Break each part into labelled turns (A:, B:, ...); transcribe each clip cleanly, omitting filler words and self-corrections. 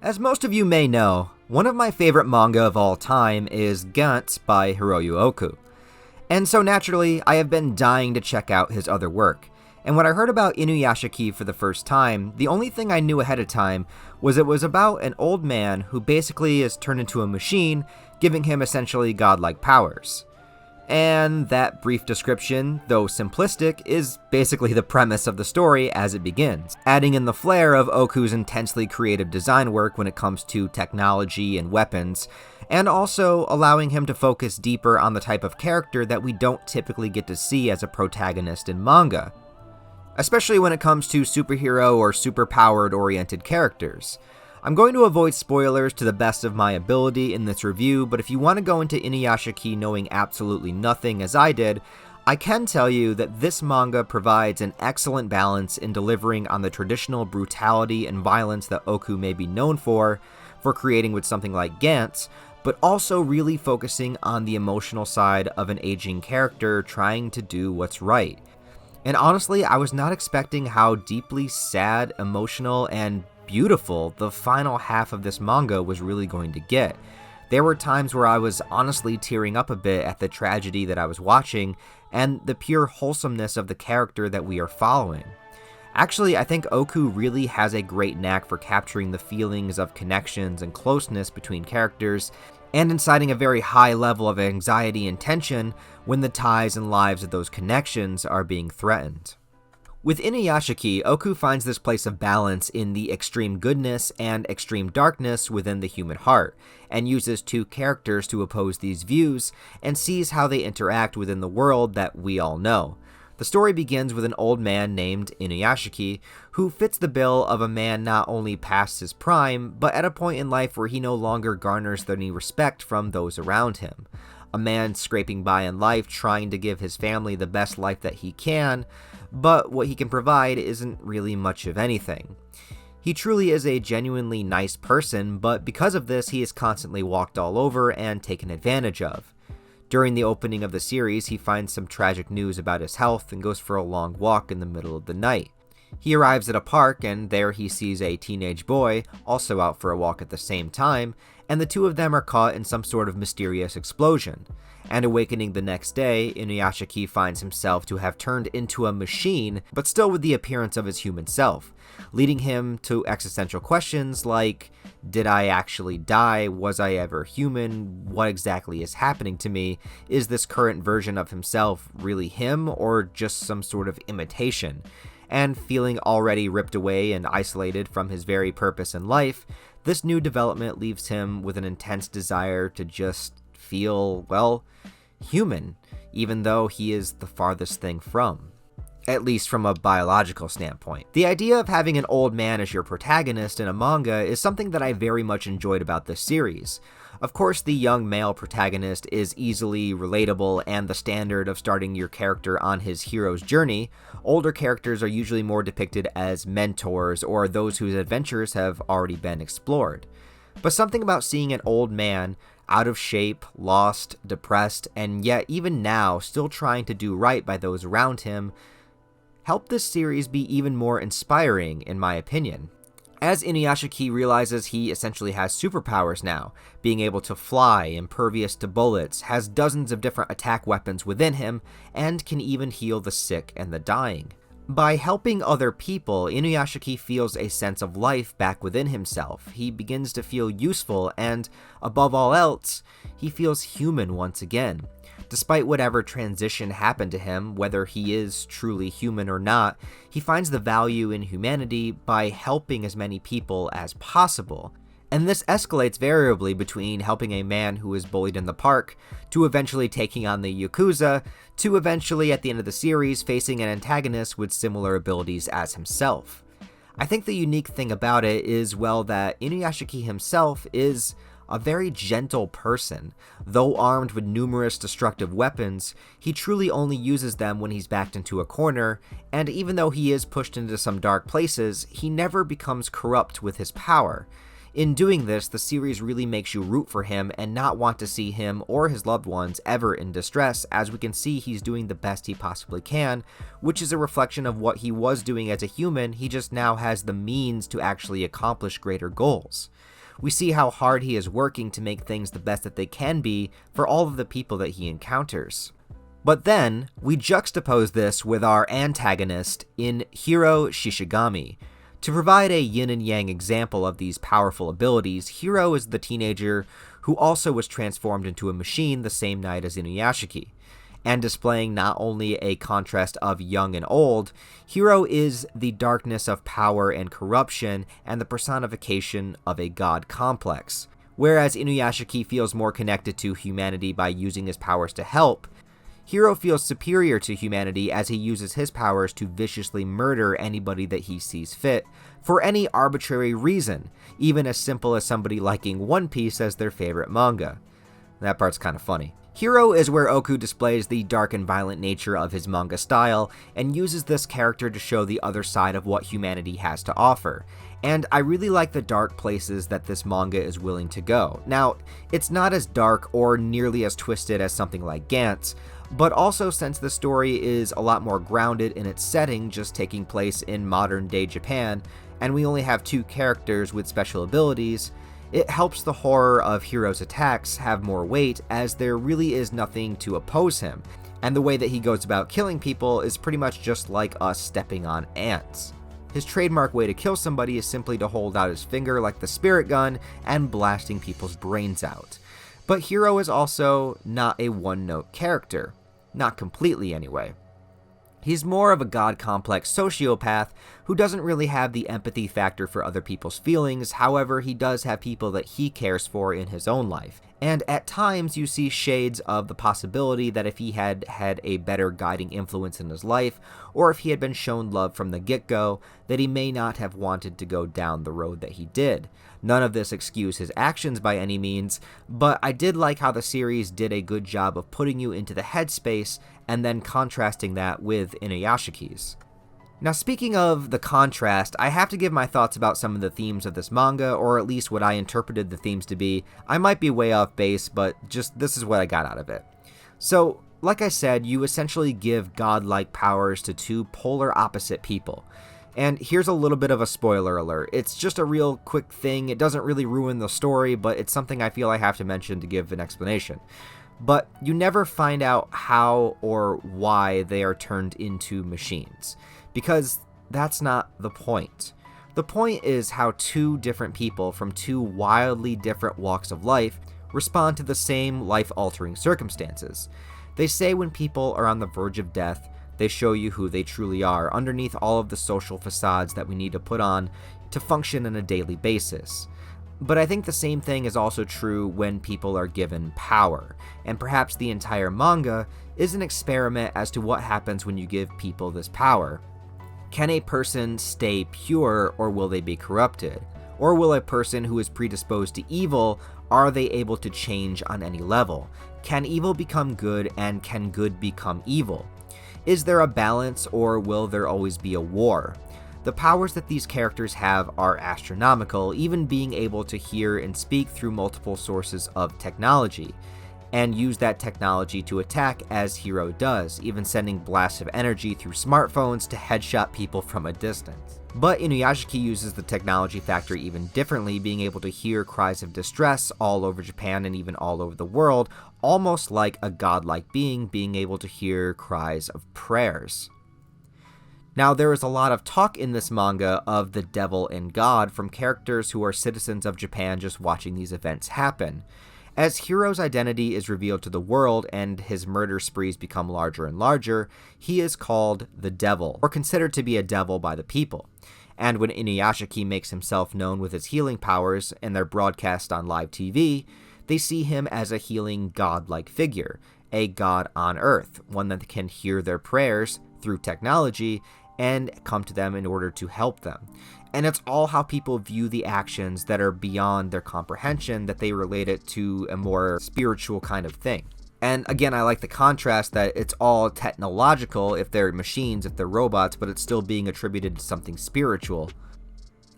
A: As most of you may know, one of my favorite manga of all time is Gantz by Hiroya Oku. And so naturally, I have been dying to check out his other work. And when I heard about Inuyashiki for the first time, the only thing I knew ahead of time was it was about an old man who basically is turned into a machine, giving him essentially godlike powers. And that brief description, though simplistic, is basically the premise of the story as it begins, adding in the flair of Oku's intensely creative design work when it comes to technology and weapons, and also allowing him to focus deeper on the type of character that we don't typically get to see as a protagonist in manga, especially when it comes to superhero or superpowered oriented characters. I'm going to avoid spoilers to the best of my ability in this review, but if you want to go into Inuyashiki knowing absolutely nothing as I did, I can tell you that this manga provides an excellent balance in delivering on the traditional brutality and violence that Oku may be known for creating with something like Gantz, but also really focusing on the emotional side of an aging character trying to do what's right. And honestly, I was not expecting how deeply sad, emotional, and beautiful the final half of this manga was really going to get. There were times where I was honestly tearing up a bit at the tragedy that I was watching and the pure wholesomeness of the character that we are following. Actually, I think Oku really has a great knack for capturing the feelings of connections and closeness between characters and inciting a very high level of anxiety and tension when the ties and lives of those connections are being threatened. With Inuyashiki, Oku finds this place of balance in the extreme goodness and extreme darkness within the human heart, and uses two characters to oppose these views, and sees how they interact within the world that we all know. The story begins with an old man named Inuyashiki, who fits the bill of a man not only past his prime, but at a point in life where he no longer garners any respect from those around him. A man scraping by in life, trying to give his family the best life that he can, but what he can provide isn't really much of anything. He truly is a genuinely nice person, but because of this, he is constantly walked all over and taken advantage of. During the opening of the series, he finds some tragic news about his health and goes for a long walk in the middle of the night. He arrives at a park, and there he sees a teenage boy, also out for a walk at the same time, and the two of them are caught in some sort of mysterious explosion. And awakening the next day, Inuyashiki finds himself to have turned into a machine, but still with the appearance of his human self, leading him to existential questions like, did I actually die? Was I ever human? What exactly is happening to me? Is this current version of himself really him, or just some sort of imitation? And feeling already ripped away and isolated from his very purpose in life, this new development leaves him with an intense desire to just feel, well, human, even though he is the farthest thing from, at least from a biological standpoint. The idea of having an old man as your protagonist in a manga is something that I very much enjoyed about this series. Of course, the young male protagonist is easily relatable and the standard of starting your character on his hero's journey. Older characters are usually more depicted as mentors or those whose adventures have already been explored. But something about seeing an old man, out of shape, lost, depressed, and yet even now still trying to do right by those around him, helped this series be even more inspiring in my opinion. As Inuyashiki realizes he essentially has superpowers now, being able to fly, impervious to bullets, has dozens of different attack weapons within him, and can even heal the sick and the dying. By helping other people, Inuyashiki feels a sense of life back within himself. He begins to feel useful, and above all else, he feels human once again. Despite whatever transition happened to him, whether he is truly human or not, he finds the value in humanity by helping as many people as possible. And this escalates variably between helping a man who is bullied in the park, to eventually taking on the Yakuza, to eventually at the end of the series facing an antagonist with similar abilities as himself. I think the unique thing about it is, well, that Inuyashiki himself is a very gentle person. Though armed with numerous destructive weapons, he truly only uses them when he's backed into a corner, and even though he is pushed into some dark places, he never becomes corrupt with his power. In doing this, the series really makes you root for him and not want to see him or his loved ones ever in distress, as we can see he's doing the best he possibly can, which is a reflection of what he was doing as a human. He just now has the means to actually accomplish greater goals. We see how hard he is working to make things the best that they can be for all of the people that he encounters. But then, we juxtapose this with our antagonist in Hiro Shishigami. To provide a yin and yang example of these powerful abilities, Hiro is the teenager who also was transformed into a machine the same night as Inuyashiki. And displaying not only a contrast of young and old, Hiro is the darkness of power and corruption and the personification of a god complex. Whereas Inuyashiki feels more connected to humanity by using his powers to help, Hiro feels superior to humanity as he uses his powers to viciously murder anybody that he sees fit, for any arbitrary reason, even as simple as somebody liking One Piece as their favorite manga. That part's kind of funny. Hiro is where Oku displays the dark and violent nature of his manga style, and uses this character to show the other side of what humanity has to offer. And I really like the dark places that this manga is willing to go. Now, it's not as dark or nearly as twisted as something like Gantz, but also since the story is a lot more grounded in its setting, just taking place in modern-day Japan, and we only have 2 characters with special abilities, it helps the horror of Hiro's attacks have more weight, as there really is nothing to oppose him, and the way that he goes about killing people is pretty much just like us stepping on ants. His trademark way to kill somebody is simply to hold out his finger like the spirit gun and blasting people's brains out. But Hiro is also not a one-note character. Not completely, anyway. He's more of a god-complex sociopath who doesn't really have the empathy factor for other people's feelings. However, he does have people that he cares for in his own life. And at times you see shades of the possibility that if he had had a better guiding influence in his life, or if he had been shown love from the get-go, that he may not have wanted to go down the road that he did. None of this excuse his actions by any means, but I did like how the series did a good job of putting you into the headspace and then contrasting that with Inuyashiki's. Now, speaking of the contrast, I have to give my thoughts about some of the themes of this manga, or at least what I interpreted the themes to be. I might be way off base, but just this is what I got out of it. So, like I said, you essentially give godlike powers to 2 polar opposite people. And here's a little bit of a spoiler alert. It's just a real quick thing. It doesn't really ruin the story, but it's something I feel I have to mention to give an explanation. But you never find out how or why they are turned into machines, because that's not the point. The point is how 2 different people from 2 wildly different walks of life respond to the same life-altering circumstances. They say when people are on the verge of death, they show you who they truly are underneath all of the social facades that we need to put on to function on a daily basis. But I think the same thing is also true when people are given power, and perhaps the entire manga is an experiment as to what happens when you give people this power. Can a person stay pure, or will they be corrupted? Or will a person who is predisposed to evil, are they able to change on any level? Can evil become good, and can good become evil? Is there a balance, or will there always be a war? The powers that these characters have are astronomical, even being able to hear and speak through multiple sources of technology, and use that technology to attack as Hiro does, even sending blasts of energy through smartphones to headshot people from a distance. But Inuyashiki uses the technology factor even differently, being able to hear cries of distress all over Japan and even all over the world, almost like a godlike being being able to hear cries of prayers. Now, there is a lot of talk in this manga of the devil and God from characters who are citizens of Japan just watching these events happen. As Hiro's identity is revealed to the world and his murder sprees become larger and larger, he is called the devil, or considered to be a devil by the people. And when Inuyashiki makes himself known with his healing powers and they're broadcast on live TV, they see him as a healing god-like figure, a god on earth, one that can hear their prayers through technology and come to them in order to help them. And it's all how people view the actions that are beyond their comprehension, that they relate it to a more spiritual kind of thing. And again, I like the contrast that it's all technological if they're machines, if they're robots, but it's still being attributed to something spiritual.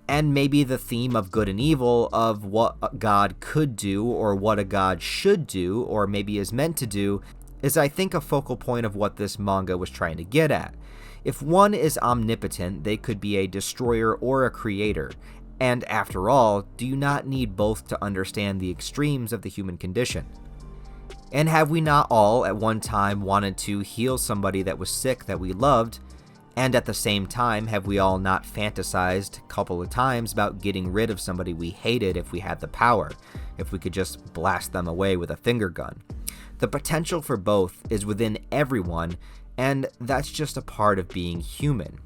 A: And maybe the theme of good and evil, of what a god could do, or what a god should do, or maybe is meant to do, is I think a focal point of what this manga was trying to get at. If one is omnipotent, they could be a destroyer or a creator, And after all, do you not need both to understand the extremes of the human condition? And have we not all at one time wanted to heal somebody that was sick that we loved, and at the same time have we all not fantasized a couple of times about getting rid of somebody we hated if we had the power, if we could just blast them away with a finger gun? The potential for both is within everyone, and that's just a part of being human.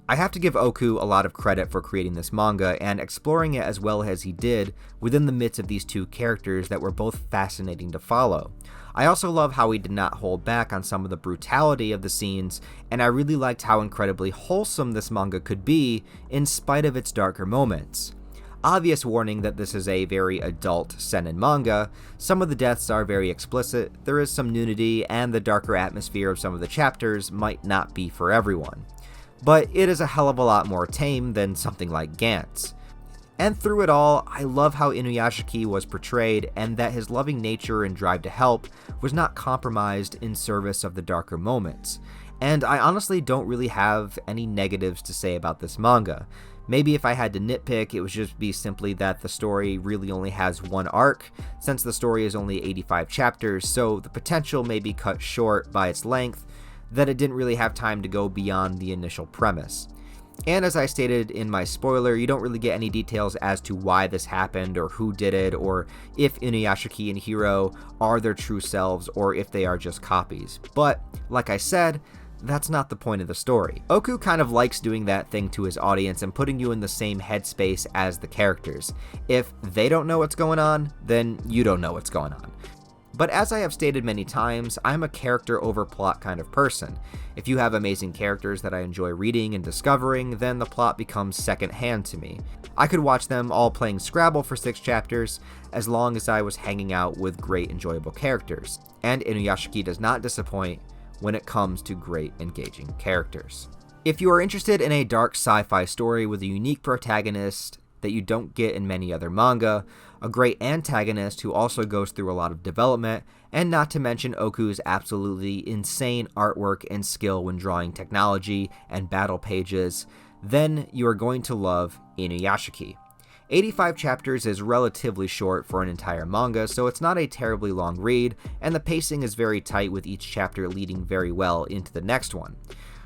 A: I have to give Oku a lot of credit for creating this manga and exploring it as well as he did within the midst of these two characters that were both fascinating to follow. I also love how he did not hold back on some of the brutality of the scenes, and I really liked how incredibly wholesome this manga could be in spite of its darker moments. Obvious warning that this is a very adult seinen manga. Some of the deaths are very explicit, there is some nudity, and the darker atmosphere of some of the chapters might not be for everyone. But it is a hell of a lot more tame than something like Gantz. And through it all, I love how Inuyashiki was portrayed and that his loving nature and drive to help was not compromised in service of the darker moments. And I honestly don't really have any negatives to say about this manga. Maybe if I had to nitpick, it would just be simply that the story really only has one arc, since the story is only 85 chapters, so the potential may be cut short by its length, that it didn't really have time to go beyond the initial premise. And as I stated in my spoiler, you don't really get any details as to why this happened or who did it, or if Inuyashiki and Hiro are their true selves or if they are just copies. But, like I said, that's not the point of the story. Oku kind of likes doing that thing to his audience and putting you in the same headspace as the characters. If they don't know what's going on, then you don't know what's going on. But as I have stated many times, I'm a character over plot kind of person. If you have amazing characters that I enjoy reading and discovering, then the plot becomes second-hand to me. I could watch them all playing Scrabble for 6 chapters, as long as I was hanging out with great enjoyable characters. And Inuyashiki does not disappoint when it comes to great engaging characters. If you are interested in a dark sci-fi story with a unique protagonist that you don't get in many other manga, a great antagonist who also goes through a lot of development, and not to mention Oku's absolutely insane artwork and skill when drawing technology and battle pages, then you are going to love Inuyashiki. 85 chapters is relatively short for an entire manga, so it's not a terribly long read, and the pacing is very tight with each chapter leading very well into the next one.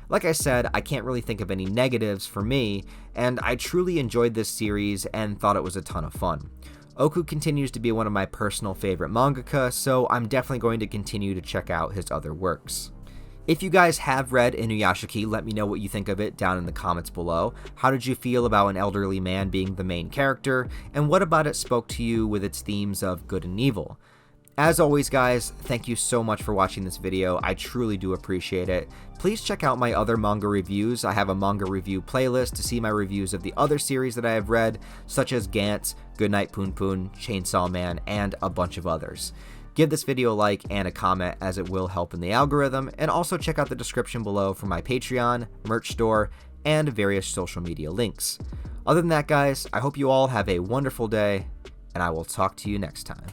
A: Like I said, I can't really think of any negatives for me, and I truly enjoyed this series and thought it was a ton of fun. Oku continues to be one of my personal favorite mangaka, so I'm definitely going to continue to check out his other works. If you guys have read Inuyashiki, let me know what you think of it down in the comments below. How did you feel about an elderly man being the main character, and what about it spoke to you with its themes of good and evil? As always guys, thank you so much for watching this video, I truly do appreciate it. Please check out my other manga reviews. I have a manga review playlist to see my reviews of the other series that I have read, such as Gantz, Goodnight Poon Poon, Chainsaw Man, and a bunch of others. Give this video a like and a comment as it will help in the algorithm, and also check out the description below for my Patreon, merch store, and various social media links. Other than that guys, I hope you all have a wonderful day, and I will talk to you next time.